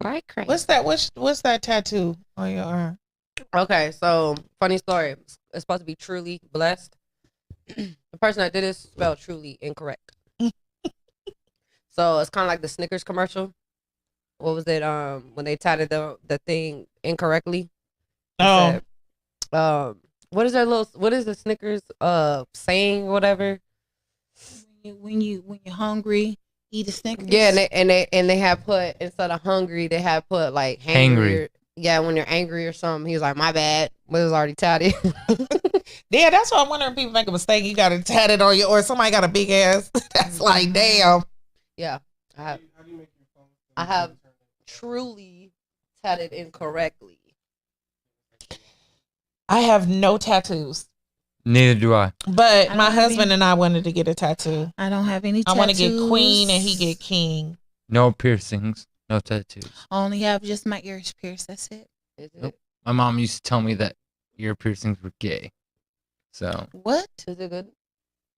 Right, crazy. What's that tattoo on your arm? Okay, so funny story. It's supposed to be truly blessed. The person that did this spelled truly incorrect. So it's kind of like the Snickers commercial. What was it? When they tatted the thing incorrectly. Oh, Said, what is that little? What is the Snickers saying? Whatever. When you're hungry, eat a Snickers. Yeah, and they have put, instead of hungry, they have put like hangry. Yeah, when you're angry or something. He was like, my bad. But it was already tatted. yeah, that's why I'm wondering if people make a mistake. You got it tatted on you, or somebody got a big ass. That's like, damn. Yeah, I have truly tatted incorrectly. I have no tattoos. Neither do I. But my husband and I wanted to get a tattoo. I don't have any tattoos. I want to get queen and he get king. No piercings, no tattoos. I only have just my ears pierced. That's it. Is it? Nope. My mom used to tell me that ear piercings were gay. So. What? Is it good?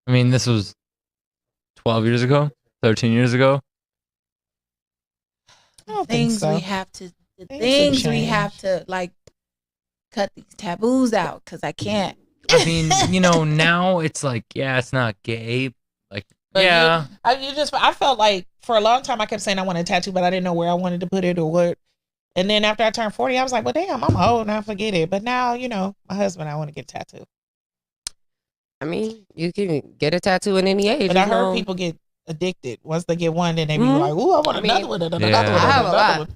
I mean, this was 12 years ago, 13 years ago. I don't things think so. we have to, the things we have to like cut these taboos out because I can't. I mean, now it's like, yeah, it's not gay. Like, But yeah. I felt like for a long time I kept saying I wanted a tattoo, but I didn't know where I wanted to put it or what. And then after I turned 40, I was like, well, damn, I'm old now, forget it. But now, my husband, I want to get a tattoo. I mean, you can get a tattoo at any age. But I heard people get addicted. Once they get one, then they be like, ooh, I want another one. Another one. I have a lot.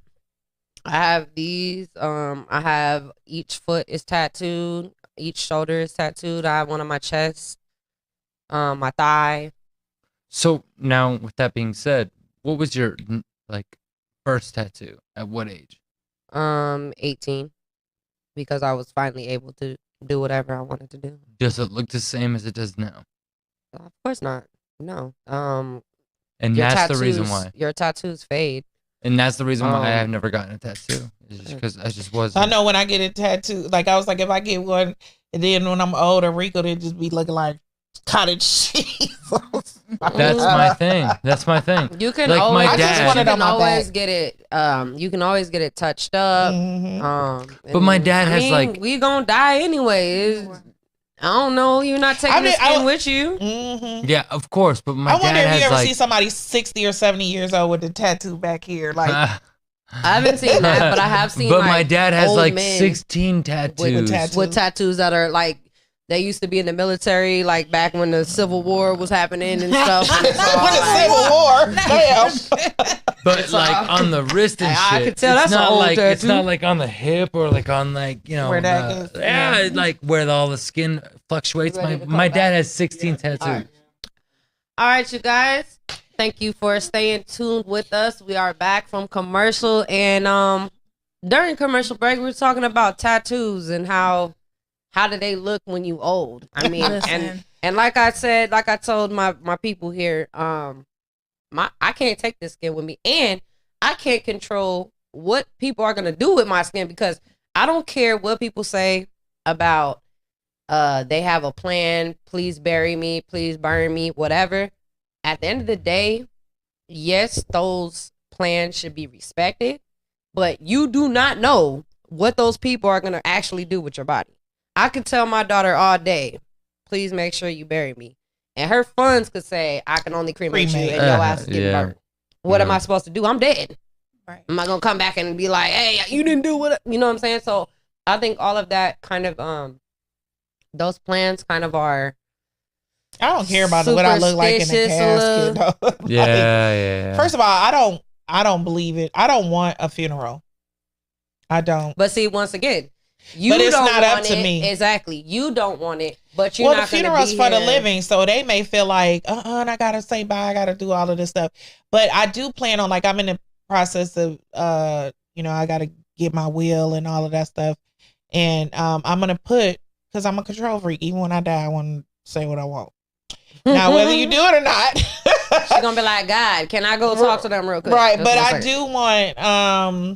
I have these. I have each foot is tattooed. Each shoulder is tattooed. I have one on my chest, my thigh. So now, with that being said, what was your first tattoo? At what age? 18, because I was finally able to do whatever I wanted to do. Does it look the same as it does now? Of course not. No. And that's the reason why your tattoos fade. And that's the reason why I have never gotten a tattoo. It's just because I just wasn't. I know when I get a tattoo, like I was like, if I get one, and then when I'm older, Rico, they just be looking like cottage cheese. That's my thing. That's my thing. You can like always, my dad. you can always get it. You can always get it touched up. But my dad has we gonna die anyway. I don't know. You're not taking the skin with you. Yeah, of course. But my dad has I wonder if you ever see somebody 60 or 70 years old with a tattoo back here, like. I haven't seen that, but I have seen. But my dad has 16 tattoos with tattoos that are like they used to be in the military, like back when the Civil War was happening and stuff. When the Civil War, damn. But like on the wrist and shit. I could tell it's that's an old like tattoo. it's not like on the hip or like on where that is. Like where all the skin fluctuates. My dad has 16 tattoos. All right, you guys. Thank you for staying tuned with us. We are back from commercial, and during commercial break, we were talking about tattoos and how do they look when you old. I mean, and like I said, like I told my people here, I can't take this skin with me, and I can't control what people are gonna do with my skin because I don't care what people say about they have a plan. Please bury me. Please burn me. Whatever. At the end of the day, yes, those plans should be respected, but you do not know what those people are going to actually do with your body. I could tell my daughter all day, please make sure you bury me. And her funds could say, I can only cremate you and your ass is getting burned. What am I supposed to do? I'm dead. Right. I'm not going to come back and be like, hey, you didn't do what, you know what I'm saying? So I think all of that kind of, those plans kind of are, I don't care about what I look like in a casket. Yeah. First of all, I don't believe it. I don't want a funeral. I don't. But see, once again, but it's not up to me. Exactly. You don't want it, but you're not going to be the funeral's for the here. living, so they may feel like, and I got to say bye. I got to do all of this stuff. But I do plan on, like, I'm in the process of, I got to get my will and all of that stuff. And I'm going to put, because I'm a control freak, even when I die, I want to say what I want. Now, whether you do it or not, she's gonna be like, God, can I go talk to them real quick? Right, but I do want, I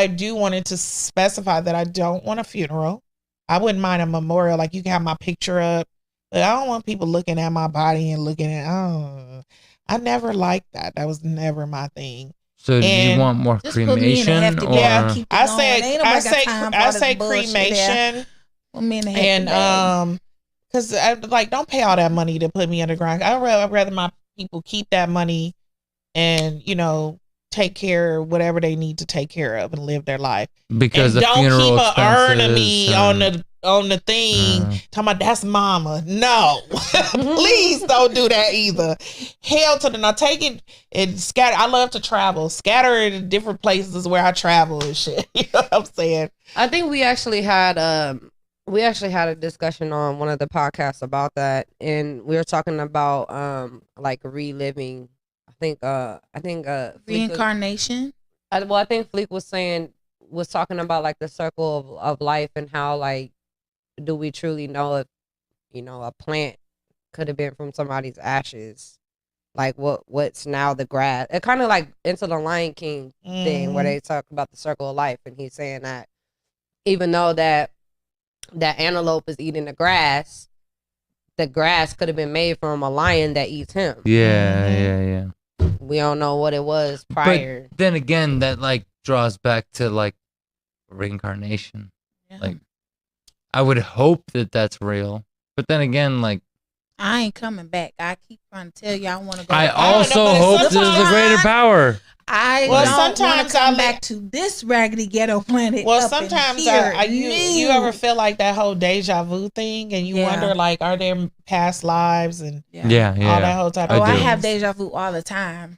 do want it to specify that I don't want a funeral. I wouldn't mind a memorial. Like you can have my picture up, but I don't want people looking at my body and looking at. Oh, I never liked that. That was never my thing. So do you And want more Just put me in a cremation hefty or? bag, keep it I going. say Ain't nobody got time for all this bullshit there. cremation. Put me in a hefty And bag. because like don't pay all that money to put me underground. I'd rather my people keep that money and take care of whatever they need to take care of and live their life. Because and the don't funeral keep a urn of expenses me on the thing talking about that's mama. No, please don't do that either. Hell to the no. Take it and scatter. I love to travel. Scatter it in different places where I travel and shit. You know what I'm saying? I think we actually had a discussion on one of the podcasts about that, and we were talking about like reliving. I think Reincarnation. I think Fleek was talking about like the circle of life and how like do we truly know if a plant could have been from somebody's ashes, like what's now the grass. It kind of like into the Lion King thing where they talk about the circle of life, and he's saying that even though that antelope is eating the grass could have been made from a lion that eats him. Yeah. We don't know what it was prior. But then again, that like draws back to like reincarnation. Yeah. Like, I would hope that that's real. But then again, like, I ain't coming back. I keep trying to tell you I want to go. I back. also hope there's a greater power. I don't want to come back to this raggedy ghetto planet. Well, sometimes you ever feel like that whole deja vu thing, and you wonder like, are there past lives and all that whole type of I have deja vu all the time,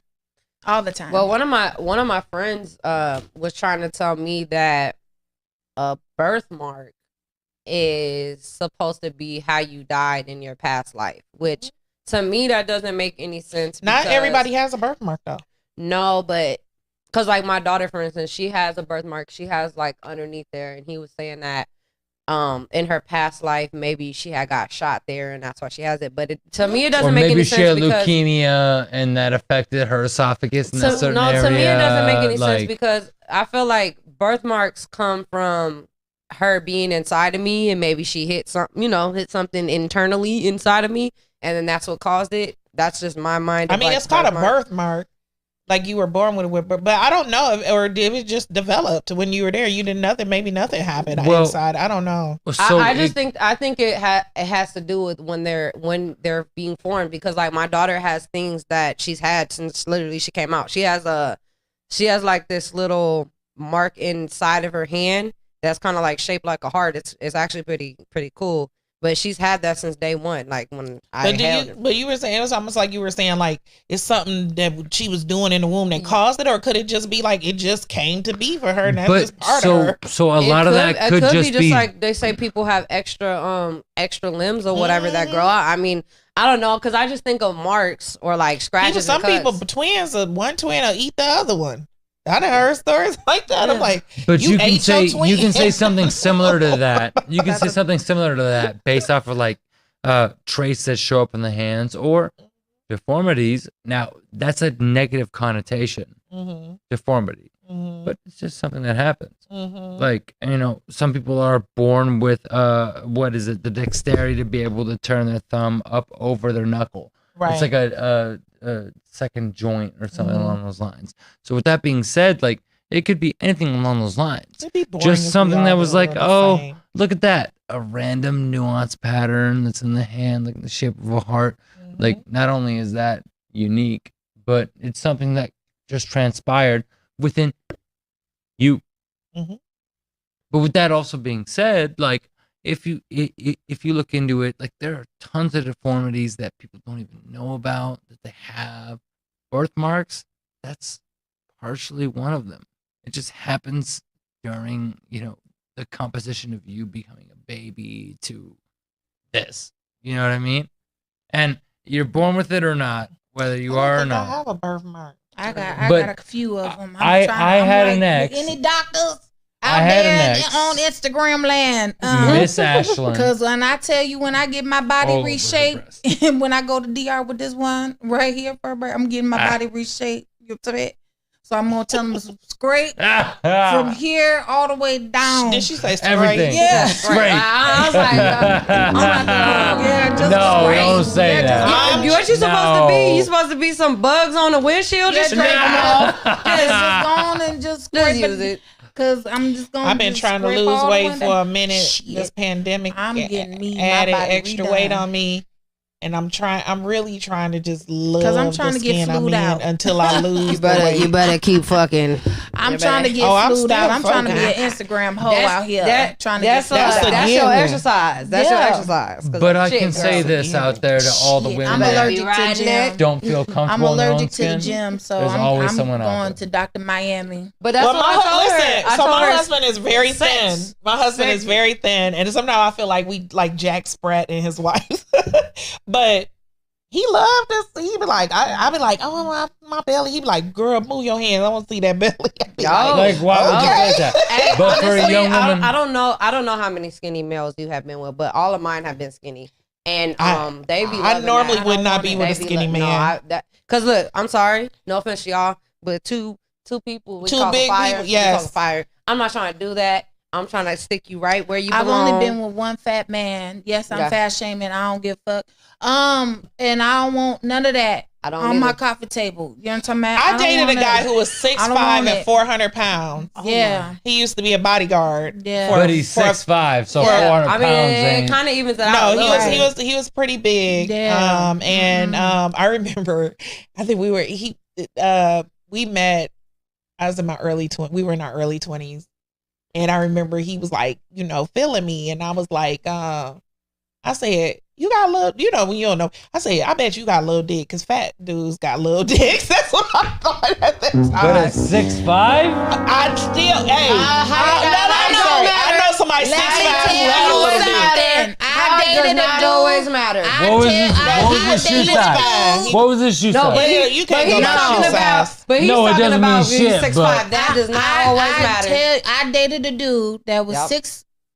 Well, one of my friends was trying to tell me that a birthmark is supposed to be how you died in your past life, which to me that doesn't make any sense. Not everybody has a birthmark though. No, but because like my daughter, for instance, she has a birthmark. She has like underneath there, and he was saying that in her past life maybe she had got shot there, and that's why she has it. But to me, it doesn't make any sense. Or maybe she had leukemia, and that affected her esophagus in that certain area. To me, it doesn't make any sense because I feel like birthmarks come from her being inside of me, and maybe she hit something internally inside of me, and then that's what caused it. That's just my mind. I mean, it's called a birthmark. Like you were born with it, but I don't know or did it just developed when you were there? You did nothing. Maybe nothing happened inside. I don't know. So I think it has to do with when they're being formed, because like my daughter has things that she's had since literally she came out. She has like this little mark inside of her hand that's kind of like shaped like a heart. It's actually pretty cool. But she's had that since day one, like when I held her. But you were saying, it was almost like you were saying, like, it's something that she was doing in the womb that caused it, or could it just be like it just came to be for her and that's just part of her? So a lot of that could just be like they say people have extra limbs or whatever that grow out. I mean, I don't know, because I just think of marks or like scratches. Some people, twins, one twin will eat the other one. I done heard stories like that. Yeah. I'm like, but you can say something similar to that. You can say something similar to that based off of like traits that show up in the hands or deformities. Now that's a negative connotation, deformity, but it's just something that happens. Like some people are born with the dexterity to be able to turn their thumb up over their knuckle. Right. It's like a second joint or something along those lines. So with that being said, like it could be anything along those lines. Just something that was like, oh, look at that, a random nuance pattern that's in the hand, like the shape of a heart. Like not only is that unique, but it's something that just transpired within you. But with that also being said, like if you look into it, like there are tons of deformities that people don't even know about that they have. Birthmarks, that's partially one of them. It just happens during, the composition of you becoming a baby to this. You know what I mean? And you're born with it or not, whether you are or not. I have a birthmark. I got a few of them. I had an ex. Any doctors out there on Instagram land? Miss Ashland. Because when I tell you, when I get my body reshaped, and when I go to DR with this one right here, I'm getting my body reshaped. You to that. So I'm gonna tell him to scrape from here all the way down. Did she say straight? Everything. Yeah. Straight. I was like, Yeah, just No, straight. don't say that. what you supposed to be? You supposed to be some bugs on the windshield? Just Yeah, scrape them off. Just go on and just scrape use it. Cause I'm just gonna. I've been just trying to scrape lose all the weight way for down. a minute. Shit. This pandemic I'm getting me my added body extra redone. weight on me. And I'm really trying to just love 'Cause I'm trying the to get skin I'm flued in out. until I lose the weight. You better keep fucking. I'm trying to get I'm flued out. I'm still trying to be an fucking. Instagram hoe out here. Trying to that's get That's flued a out. that's your given. exercise. That's your Yeah. exercise. 'Cause But I shit, can girl. say this out there to all the Shit, women I'm that allergic to riding gym. it. don't feel I'm comfortable in their own allergic to the skin. gym, so There's I'm always someone out going there. to Dr. Miami. But that's Well, what I told her. I so told my her, husband is very sex. thin. My husband is Sex. very thin, and sometimes I feel like we like Jack Spratt and his wife. But he loved us. He be like, I be like, oh my belly. He be like, girl, move your hands. I want to see that belly. I be Yo. Like, why would you Okay. say that? Hey, But for a honestly, young woman, I don't know. I don't know how many skinny males you have been with, but all of mine have been skinny, and they be. I loving normally that. would not be with They a skinny lo- man. Cause look, I'm sorry, no offense to y'all, but two people, we Two call big a fire. people, we yes. call a fire. I'm not trying to do that. I'm trying to stick you right where you I've belong. only been with one fat man. Yes, I'm Yeah. fat shaming. I don't give a fuck. And I don't want none of that I don't on my either. coffee table. You know what I'm talking about? I don't dated a want guy it. who was I don't 6'5" want and it. 400 pounds. Yeah. He used to be a bodyguard. Yeah. but he's for- 6'5", so Yeah. 400 I pounds mean, it ain't. kind of evens it out. No, a he little was bit. he was pretty big. Yeah. I remember I think we met. I was in my we were in our early 20s. And I remember he was like, feeling me. And I was like, I said, you got a little, when you don't know. I said, I bet you got a little dick because fat dudes got little dicks. That's what I thought at that time. But at 6'5", I still, hey, I know somebody 6'5" who has a little dick. I dated does a not dude. always matter. what was his shoe dated a size? dude. What was his shoe No, size? but You can't he's go by talking shoe about. size. But he's No, it talking doesn't about mean being shit, 6'5". but- That does not always matter. I dated a dude that was Yep.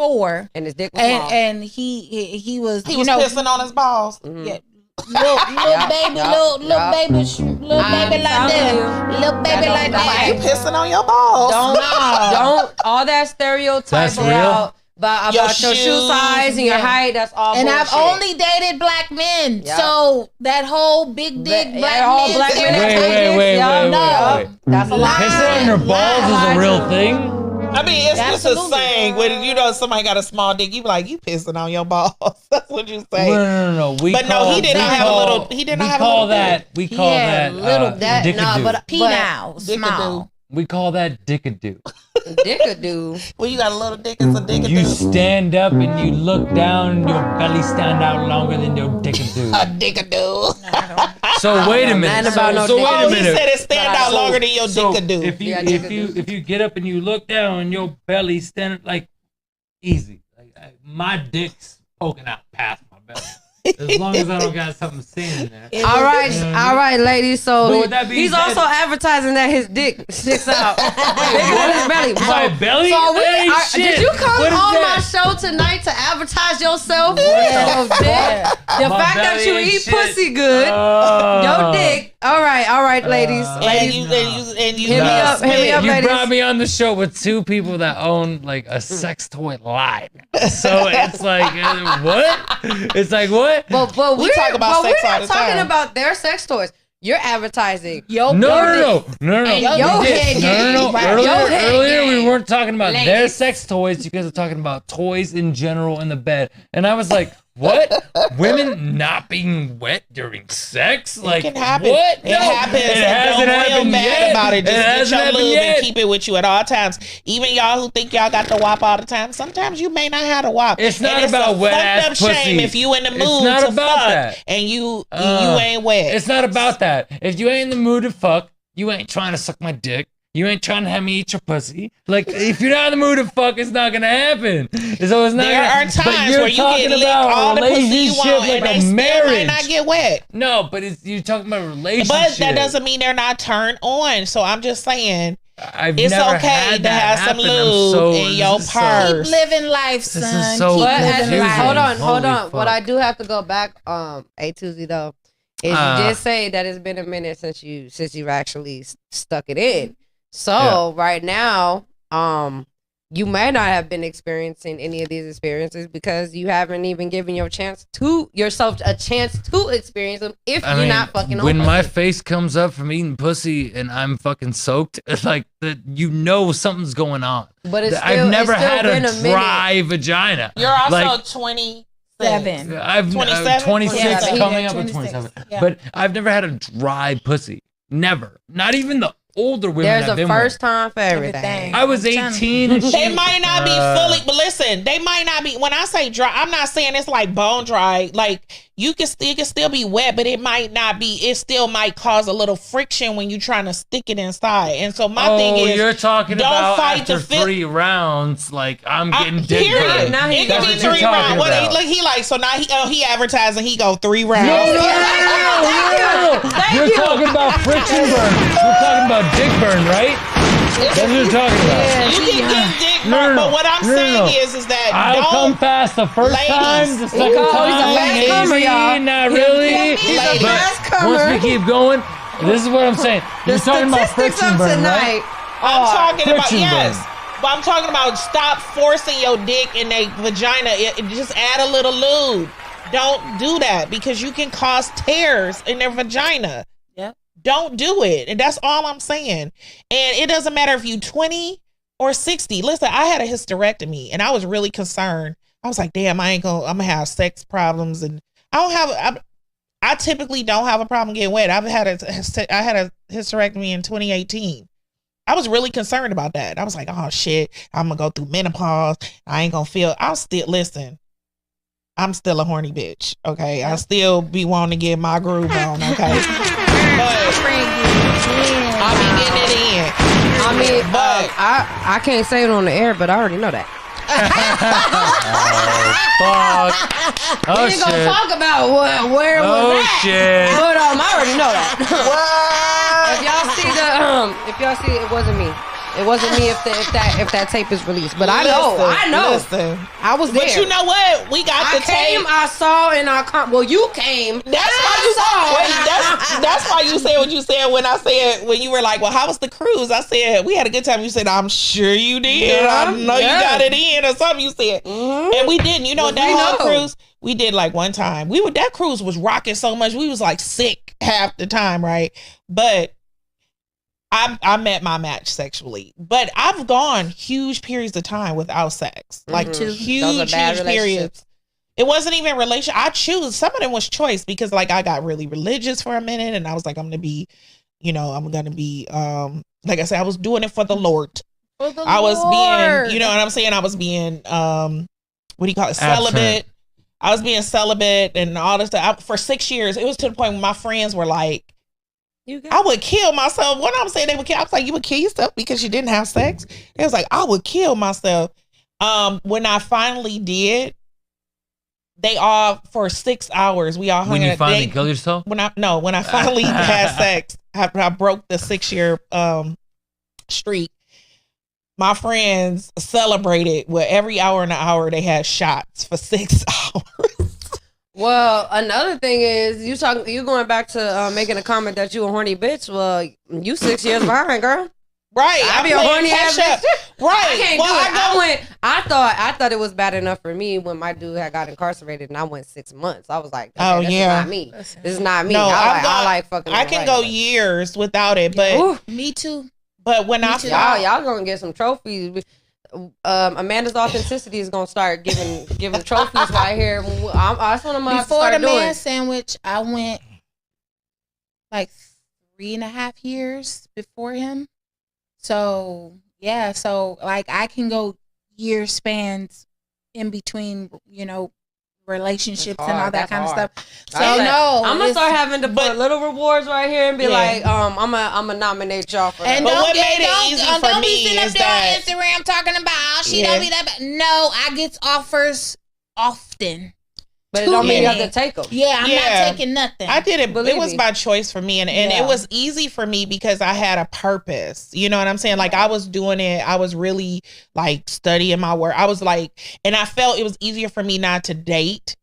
6'4", And his dick was small. and he was He was pissing on his balls. Mhm. yeah, little baby, little baby like I'm that, telling you. little baby That like don't- You that. pissing on your balls. Don't all that stereotype That's real? about Your your shoe shoes, size and your yeah. height. That's all. And I've bullshit. only dated black men, Yep. so that whole big dick Yeah, black all men. black men. Wait, No. That's a lie. Pissing on your balls is a real thing? I mean, it's just a Absolutely. saying. When somebody got a small dick, you be like, you pissing on your balls. That's what you say. No. But no, he did not have a little. He did not have a little. We call that little dickadoo. Penile, Dickadoo. small. We call that dickadoo. Dickadoo. When you got a little dick, it's a dick. You stand up and you look down, your belly stand out longer than your dickadoo. A dickadoo. So wait a minute. Nothing about no So wait Oh, a he minute. said it stand out longer than your So dickadoo. if you get up and you look down, your belly stand like easy. Like my dick's poking out past my belly. As long as I don't got something seen in there. All right, ladies. So But with that being he's said- also advertising that his dick sticks out bigger than his belly. My belly? So That ain't shit. did you come What is on that? my show tonight to advertise yourself? Yeah. Your dick. The My fact that belly you ain't eat shit. pussy good. Oh. Your dick. All right, ladies. and you Hit me love up, hit me spit. up. You ladies. brought me on the show with two people that own like a sex toy line. So it's like, what? It's like, what? But We talk about sex we're all not the talking time. about their sex toys. You're advertising. No. And We your did. head No. game. Your head Earlier we game. weren't talking about their Ladies. sex toys. You guys are talking about toys in general in the bed. And I was like, what? Women not being wet during sex? Like, It can happen. what? It happens. It And hasn't don't feel happened bad yet. about it. It Just get hasn't your happened lube yet. and keep it with you at all times. Even y'all who think y'all got the wop all the time, sometimes you may not have the wop. It's not And about a wet fucked ass up shame pussy. if you in the mood It's not to about fuck that. and you ain't wet. It's not about that. If you ain't in the mood to fuck, you ain't trying to suck my dick. You ain't trying to have me eat your pussy. Like, if you're not in the mood to fuck, it's not gonna happen. So it's not. There are but times you're where you talking get licked about all the pussy you relationship want like and they a still might marriage. not get wet. No, but you're talking about a relationship. But that doesn't mean they're not turned on. So I'm just saying, I've it's never okay had to that have some happen. I'm lube so- in your this is so- purse. Keep living life, is son. so Keep But living as, confusing. life. hold on. Holy What fuck. I do have to go back, Atuzi though, is you did say that it's been a minute since you actually stuck it in. So right now, you may not have been experiencing any of these experiences because you haven't even given yourself a chance to experience them if you're not fucking on when pussy. my face comes up from eating pussy and I'm fucking soaked, it's like something's going on. But I've never had a dry vagina. You're also like, 27. I've 27? 26, Yeah, coming up 26. with 27. Yeah. But I've never had a dry pussy. Never. Not even the older women. There's I've a been first with. time for everything. Everything. I was 18 and They might not be fully, but listen, they might not be. When I say dry, I'm not saying it's like bone dry. Like it can still be wet, but it might not be. It still might cause a little friction when you're trying to stick it inside. And so my thing is, you're talking don't about fight after to fit- 3 rounds. Like I'm getting dick period. burned. Now he It could be That's what 3 you're rounds. talking What about. he like? So now he advertising. He go 3 rounds. You're talking about friction burn. We're talking about dick burn, right? That's what you're talking about. You can get dick No, burn, no, but what I'm saying no. is that I'll come fast the first Ladies. time, the second He's a time, fast comer, maybe, y'all. not really. He's a Ladies. fast But once we keep going, this is what I'm saying. You're talking about Statistics friction of burn, tonight. right? I'm talking about friction yes. burn. But I'm talking about stop forcing your dick in a vagina. Just add a little lube. Don't do that because you can cause tears in their vagina. Yep. Don't do it. And that's all I'm saying. And it doesn't matter if you 20 or 60. Listen, I had a hysterectomy and I was really concerned. I was like, damn, I'm gonna have sex problems. And I typically don't have a problem getting wet. I had a hysterectomy in 2018. I was really concerned about that. I was like, oh shit, I'm gonna go through menopause. I ain't gonna feel. I'm still a horny bitch. Okay, I still be wanting to get my groove on. Okay, but I'll be getting it in. I mean, But I can't say it on the air, but I already know that. Fuck. Oh, We ain't gonna shit. talk about where it was Oh, at. shit. But I already know that. what? If y'all see it wasn't me. It wasn't me if that tape is released. But I know. Listen. I was there. But you know what? We got I the came, tape. I saw, and I come. Well, you came. That's why you saw. That's why you said what you said when you were like, well, how was the cruise? I said we had a good time. You said, I'm sure you did. Yeah, I know you got it in or something. You said, and we didn't. You know Well, that we whole know. cruise we did like one time. That cruise was rocking so much. We was like sick half the time, right? But I met my match sexually, but I've gone huge periods of time without sex, like Mhm. Those are huge bad periods. relationships. It wasn't even relation. I choose. Some of them was choice because like I got really religious for a minute, and I was like, I'm gonna be, like I said, I was doing it for the Lord. I was being, you know what I'm saying? I was being, what do you call it? Celibate. I was being celibate and all this stuff. For 6 years, it was to the point where my friends were like, I would kill myself. When I'm saying they would kill, I was like, you would kill yourself because you didn't have sex? They was like, I would kill myself. When I finally did, they all, for 6 hours, we all hung When out. you finally kill yourself? When I finally had sex, I broke the 6-year streak. My friends celebrated with every hour and an hour they had shots for 6 hours. Well, another thing is you going back to making a comment that you a horny bitch. Well, you 6 years behind, girl. Right. I be a horny ass bitch. Right. I can't do it. I thought it was bad enough for me when my dude had got incarcerated and I went 6 months. I was like, okay, this is not me. This is not me. No, I like fucking. I can go years without it, but Ooh. Me too. But when I y'all gonna get some trophies. Amanda's authenticity is gonna start giving trophies right here. That's one of my Before the doing. man sandwich, I went like 3.5 years before him. So yeah, so like I can go year spans in between, relationships and all that kind of stuff. So I'm gonna start having to put little rewards right here and be like, I'm gonna nominate y'all for that. And But don't what get, made it don't, easy don't for be me sitting up is there that- on Instagram talking about she Yeah. don't be that bad. No, I get offers often. But it don't mean you have Yeah. to take them. Yeah, I'm Yeah. not taking nothing. I did it. Believe It was me. by choice for me, and Yeah. it was easy for me because I had a purpose. You know what I'm saying? Like I was doing it. I was really like studying my work. I was like, and I felt it was easier for me not to date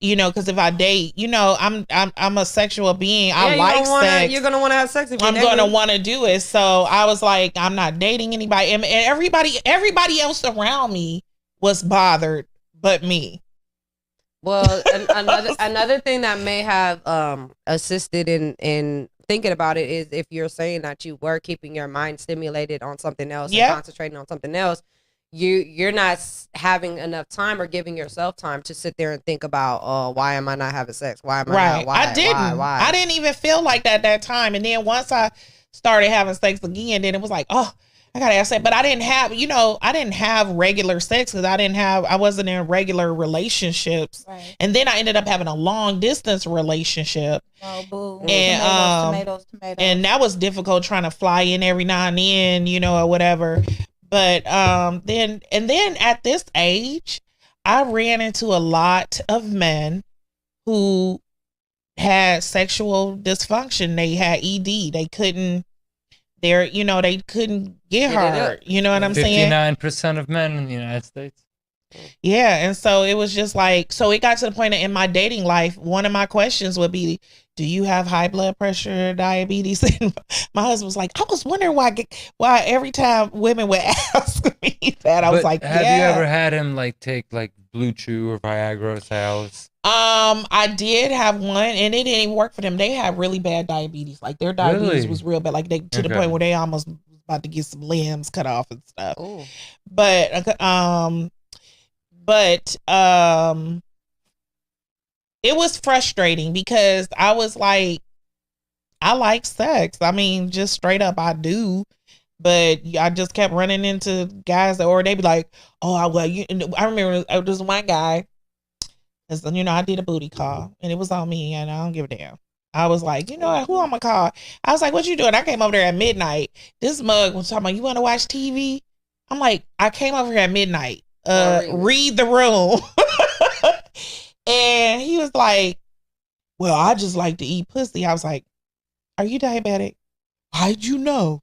because if I date, I'm a sexual being. I like sex. You're gonna want to have sex. I'm gonna want to do it. So I was like, I'm not dating anybody, and everybody else around me was bothered, but me. Well, another thing that may have assisted in thinking about it is if you're saying that you were keeping your mind stimulated on something else and concentrating on something else, you're not having enough time or giving yourself time to sit there and think about, why am I not having sex? Why am I not? Why? I didn't. Why? I didn't even feel like that time. And then once I started having sex again, then it was like, oh, I gotta have sex. But I didn't have regular sex because I wasn't in regular relationships. Right. And then I ended up having a long distance relationship. Oh, boo. And tomatoes. And that was difficult trying to fly in every now and then, or whatever. But then at this age, I ran into a lot of men who had sexual dysfunction. They had ED. They couldn't get hard. You know what I'm saying? 59% of men in the United States. Yeah. And so it was just like, so it got to the point that in my dating life, one of my questions would be, do you have high blood pressure, diabetes? And my husband was like, I was wondering why every time women would ask me that, I was like, have you ever had him take Blue Chew or Viagra or Cialis? I did have one, and it didn't even work for them. They had really bad diabetes. Like their diabetes was real bad. Like to the point where they almost was about to get some limbs cut off and stuff. Ooh. But it was frustrating because I was like, I like sex. I mean, just straight up, I do. But I just kept running into guys or they'd be like, oh, I remember there was one guy, because, I did a booty call and it was on me and I don't give a damn. I was like, who I'm gonna call? I was like, what you doing? I came over there at midnight. This mug was talking about, you want to watch TV? I'm like, I came over here at midnight. Read the room. And he was like, well, I just like to eat pussy. I was like, are you diabetic? How'd you know?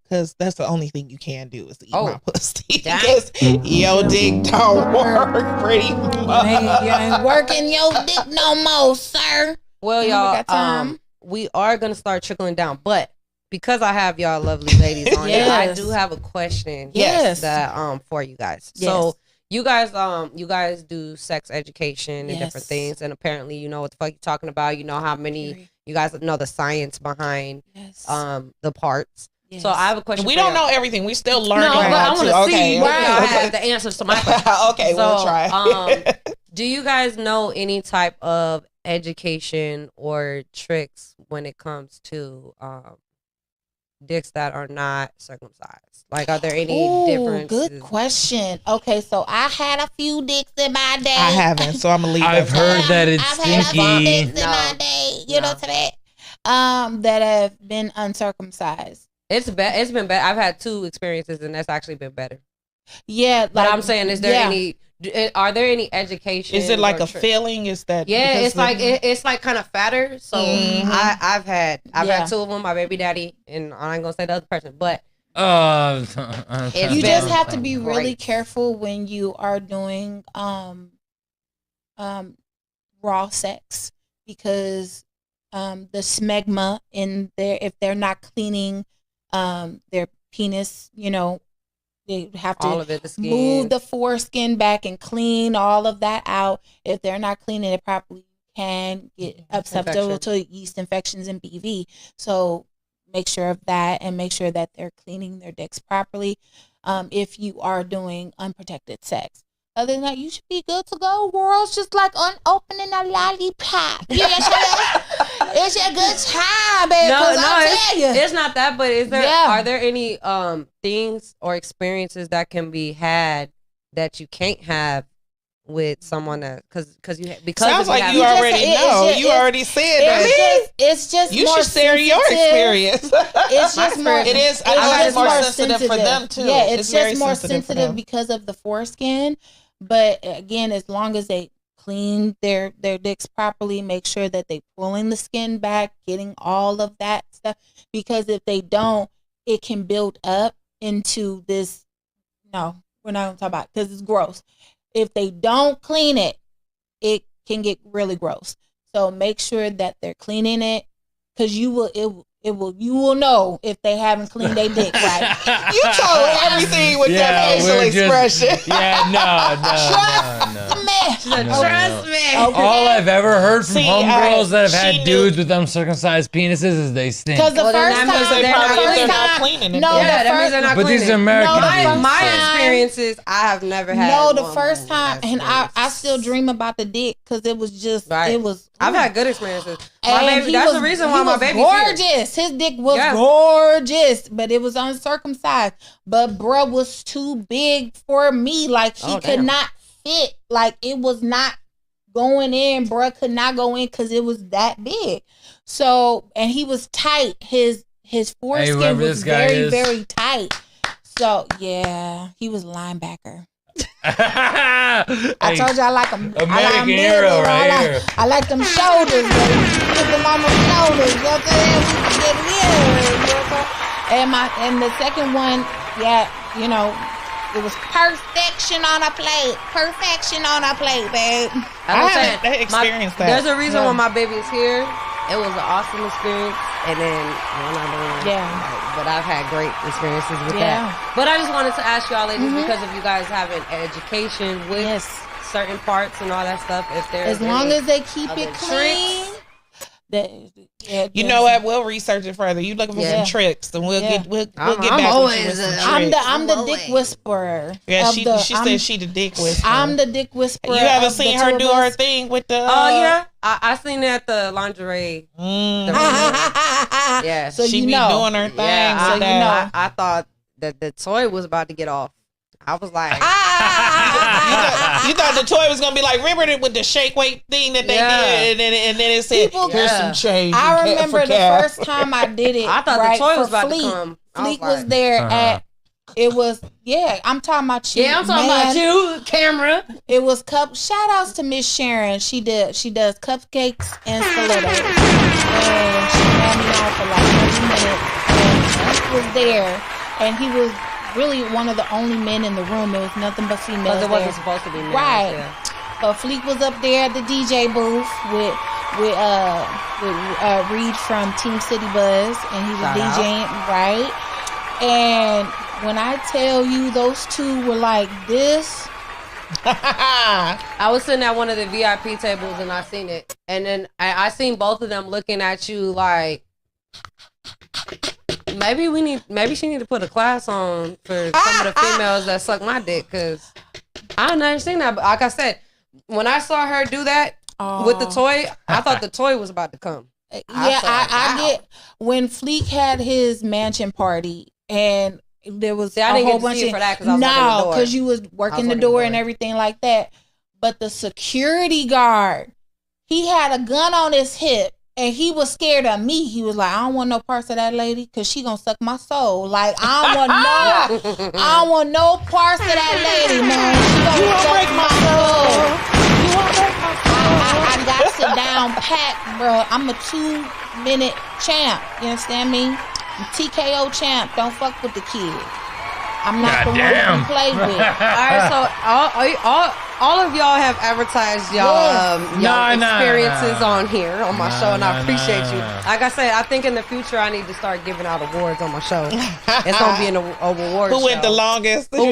Because that's the only thing you can do is to eat my pussy. Because your dick don't work pretty much. You ain't working your dick no more, sir. Well, y'all, we are going to start trickling down. But because I have y'all lovely ladies on here, I do have a question that for you guys. Yes. So you guys do sex education and different things, and apparently you know what the fuck you're talking about. You know how many you guys know the science behind the parts. Yes. So I have a question. We don't know everything. We still learning. No, but I want to see if y'all have the answers to my question. Okay, we'll try. Do you guys know any type of education or tricks when it comes to dicks that are not circumcised? Like, are there any differences? Good question. Okay, so I had a few dicks in my day. I haven't, so I'm gonna leave. I've heard that it's stinky. I've had a few dicks in my day, to that, that have been uncircumcised. It's been better. I've had 2 experiences, and that's actually been better. Yeah, but I'm saying, is there any? Are there any education? Is it like a feeling? Is that? Yeah, it's like kind of fatter. So I've had 2 of them. My baby daddy, and I ain't gonna say the other person, but you just have to be really careful when you are doing raw sex, because the smegma in there, if they're not cleaning their penis, they have to all of it, the move the foreskin back and clean all of that out. If they're not cleaning it properly, you can get susceptible to yeast infections and BV. So make sure of that, and make sure that they're cleaning their dicks properly if you are doing unprotected sex. Other than that, you should be good to go, girl. It's just like opening a lollipop. It's a good time, baby. It's not that. But are there any things or experiences that can be had that you can't have with someone that because sounds like you already know. You already said that. It's just you more should share your experience. It's just more. It is. It's more sensitive for them too. Yeah, it's just more sensitive because of the foreskin. But again, as long as they clean their dicks properly, make sure that they pulling the skin back, getting all of that stuff. Because if they don't, it can build up into this. No, we're not gonna talk about it because it's gross. If they don't clean it, it can get really gross. So make sure that they're cleaning it, because you will know if they haven't cleaned their dick right. You told everything with that facial expression. Trust me. Trust me. Okay. All I've ever heard from See, homegirls that have she had knew- dudes with uncircumcised penises is they stink. Because the Well, then first that means time, they're not the cleaning. first They're not time, cleaning it. no, Yeah, the that means first, they're not But these are cleaning. American No, dudes. My time- experiences, I have never had. no, the one first woman time, and I still dream about the dick because it was just, Right. it was. I've had good experiences. My And baby, he that's was- the reason he why my was baby's here. gorgeous. His dick was Yeah. gorgeous, but it was uncircumcised. But bruh was too big for me. Like he Oh, could damn. not fit. Like it was not going in. Bruh could not go in because it was that big. So, and he was tight. His foreskin whoever was this guy very, is. very tight. So yeah, he was a linebacker. I Hey, told you I like him. I like American him big, hero and right I here. I like them shoulders, baby. Put them on my shoulders. You know what I'm saying? We can get it in. You know what I'm saying? And the second one, yeah, you know, it was perfection on a plate. Perfection on a plate, babe. I haven't experienced that. There's a reason Yeah. why my baby is here. It was an awesome experience, and then one other one. Yeah. But I've had great experiences with Yeah. that. But I just wanted to ask y'all ladies, Mhm. because of you guys having education with Yes. certain parts and all that stuff, if there's As long any as they keep other it clean. You know what? We'll research it further. You looking for Yeah. some tricks, and we'll Yeah. get we'll I'm get back with you always, with some I'm tricks. the dick whisperer. Yeah, of she the- she I'm- said she the dick whisperer. I'm the dick whisperer. You haven't of the seen two her of do us. her thing with the? Oh yeah, I seen it at the lingerie. Mm. Yeah, So she you be know. doing her thing. yeah. so with you that. know. I thought that the toy was about to get off. I was like, You thought the toy was gonna be like, remember it with the shake weight thing that they Yeah. did, and then it said, People- "Here's Yeah. some change." I in remember for the cash." first time I did it. I thought right, the toy was for about Fleet. to come. I Fleet was was there Uh-huh. at. It was I'm talking about you. yeah, I'm talking man. about you, camera. It was shout outs to Miss Sharon. She does cupcakes and stilettos. And she had me on for like 30 minutes. And he was there, and he was really one of the only men in the room. There was nothing but females Because it wasn't there. supposed to be married. Right. Yeah. So Fleek was up there at the DJ booth with Reed from Team City Buzz, and he was Shout out. DJing, right? And when I tell you those two were like this, I was sitting at one of the VIP tables and I seen it, and then I seen both of them looking at you like, maybe she need to put a class on for some of the females that suck my dick, because I never seen that. But like I said, when I saw her do that with the toy, I thought the toy was about to come. yeah, I I wow. get when Fleek had his mansion party and there was See, I a didn't whole get to bunch see it of for that 'cause I was working the no, door. because you was working the door and everything like that. But the security guard, he had a gun on his hip. And he was scared of me. He was like, I don't want no parts of that lady because she gonna suck my soul. Like, I don't want no parts of that lady, man. She gonna suck my soul. You won't break my soul. I got sit down pat, bro. I'm a 2-minute champ. You understand me? I'm TKO champ. Don't fuck with the kid. I'm not the one Goddamn. to play with. All right, so all of y'all have advertised y'all y'all experiences on here on my show, and I appreciate you. Like I said, I think in the future I need to start giving out awards on my show. It's gonna be an award Who show. went the longest? No, Nah,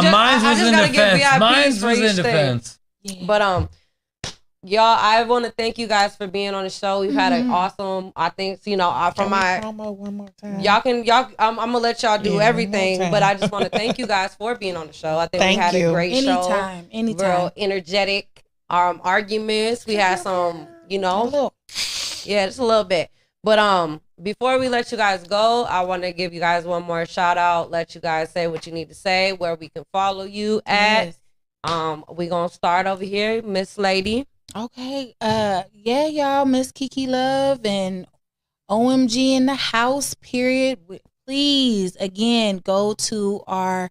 just, mine I was just in gotta give defense. VIPs Mine for was each in thing. defense. But y'all, I want to thank you guys for being on the show. We've had an awesome, I think, from Can we my promo one more time? I'm gonna let y'all do Yeah, everything, one more but I time. just want to thank you guys for being on the show. I think Thank we had you. a great show. Anytime. Real energetic arguments. We had some, Look. yeah, just a little bit. But before we let you guys go, I want to give you guys one more shout out. Let you guys say what you need to say, where we can follow you at. Yes. We gonna start over here, Miss Lady. Okay. Yeah, y'all, Miss Kiki Love and OMG in the house, period. Please, again, go to our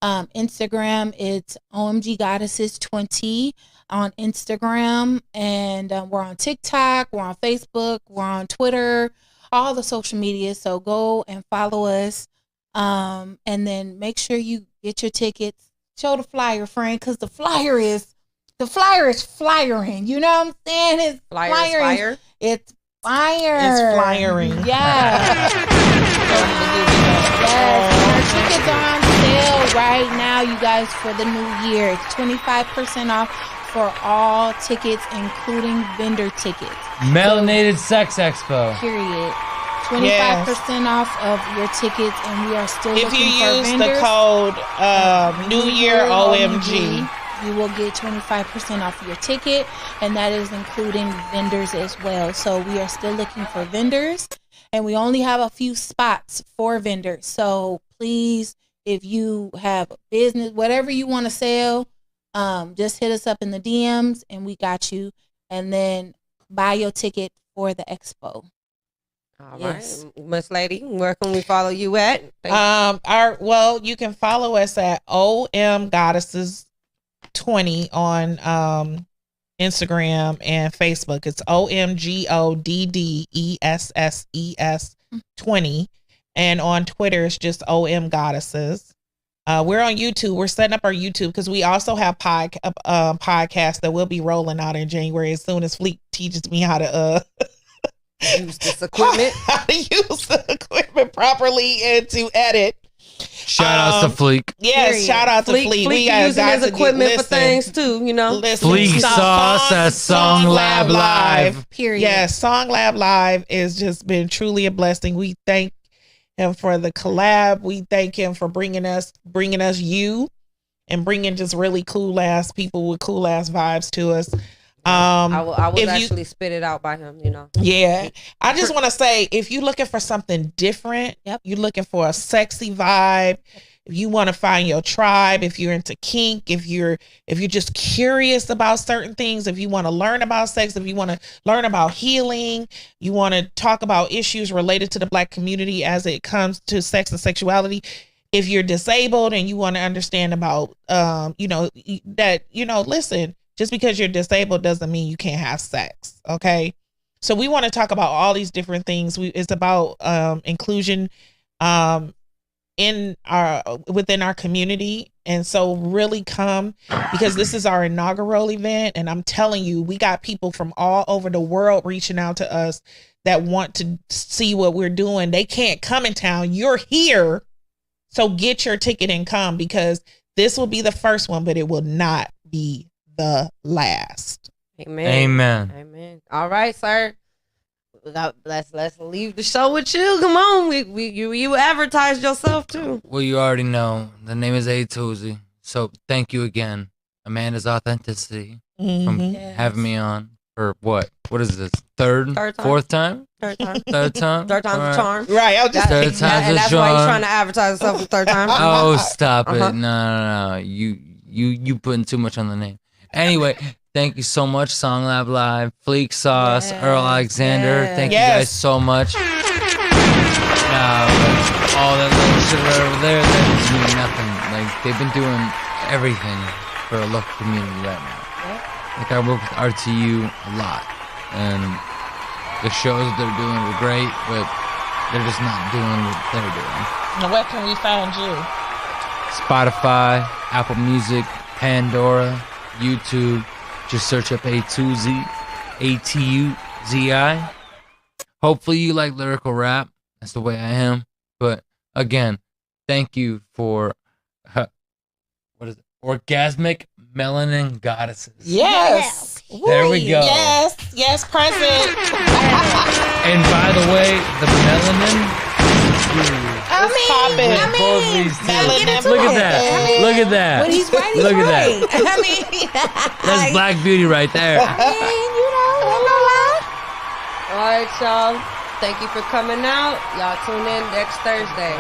Instagram. It's OMG Goddesses 20 on Instagram. And we're on TikTok, we're on Facebook, we're on Twitter, all the social media. So go and follow us. And then make sure you get your tickets. Show the flyer, friend, because the flyer is The flyer is flyering. You know what I'm saying? It's Flyer is flyering. fire. It's fire. It's flyering. Yeah. Yes, and our tickets are on sale right now, you guys, for the new year. It's 25% off for all tickets, including vendor tickets. Melanated Sex Expo. Period. 25% off of your tickets, and we are still If looking you for use vendors. the code New Year OMG. You will get 25% off your ticket, and that is including vendors as well. So we are still looking for vendors, and we only have a few spots for vendors. So please, if you have a business, whatever you want to sell, just hit us up in the DMs, and we got you. And then buy your ticket for the expo. All Yes. right, Miss Lady, where can we follow you at? You can follow us at OM Goddesses 20 on Instagram and Facebook. It's OMGODDESSES 20, and on Twitter it's just OM Goddesses. We're on YouTube. We're setting up our YouTube because we also have podcasts that will be rolling out in January as soon as Fleet teaches me how to use this equipment. how to use the equipment properly and to edit. Shout out to Fleek. Yes, Period. shout out to Fleek. Fleek We got using his equipment for things too, you know. Fleek sauce at Song Lab Live. Period. Yes, Song Lab Live has just been truly a blessing. We thank him for the collab. We thank him for bringing us you, and bringing just really cool ass people with cool ass vibes to us. I was actually spit it out by him, you know. Yeah. I just want to say, if you're looking for something different, you're looking for a sexy vibe, if you want to find your tribe, if you're into kink, if you're just curious about certain things, if you want to learn about sex, if you want to learn about healing, you want to talk about issues related to the Black community as it comes to sex and sexuality, if you're disabled and you want to understand about listen, just because you're disabled doesn't mean you can't have sex. Okay. So we want to talk about all these different things. It's about inclusion within our community. And so really come, because this is our inaugural event. And I'm telling you, we got people from all over the world reaching out to us that want to see what we're doing. They can't come in town. You're here. So get your ticket and come, because this will be the first one, but it will not be the last. Amen. All right, sir. Let's leave the show with you. Come on, you advertised yourself too. Well, you already know the name is Atuzi. So thank you again, Amanda's Authenticity, from having me on for what is this? Third time. Fourth time? Third time. Third time. Third time's the charm. Right. I was just third time's and the that's charm. why he's trying to advertise himself the third time. Oh, stop it! No. You putting too much on the name. Anyway, thank you so much, Song Lab Live, Fleek Sauce, Earl Alexander. Thank you guys so much. All that little shit right over there, that doesn't mean nothing. Like, they've been doing everything for a local community right now. Like, I work with RTU a lot, and the shows that they're doing are great, but they're just not doing what they're doing. Now, where can we find you? Spotify, Apple Music, Pandora, YouTube. Just search up Atuzi, Atuzi. Hopefully you like lyrical rap. That's the way I am. But again, thank you for what is it? Orgasmic Melanin Goddesses. Yes. There we go. Yes, present. And by the way, the melanin. Look at that. Look at that. When he's right, he's Look at right. that. That's Black Beauty right there. All right, y'all. Thank you for coming out. Y'all tune in next Thursday.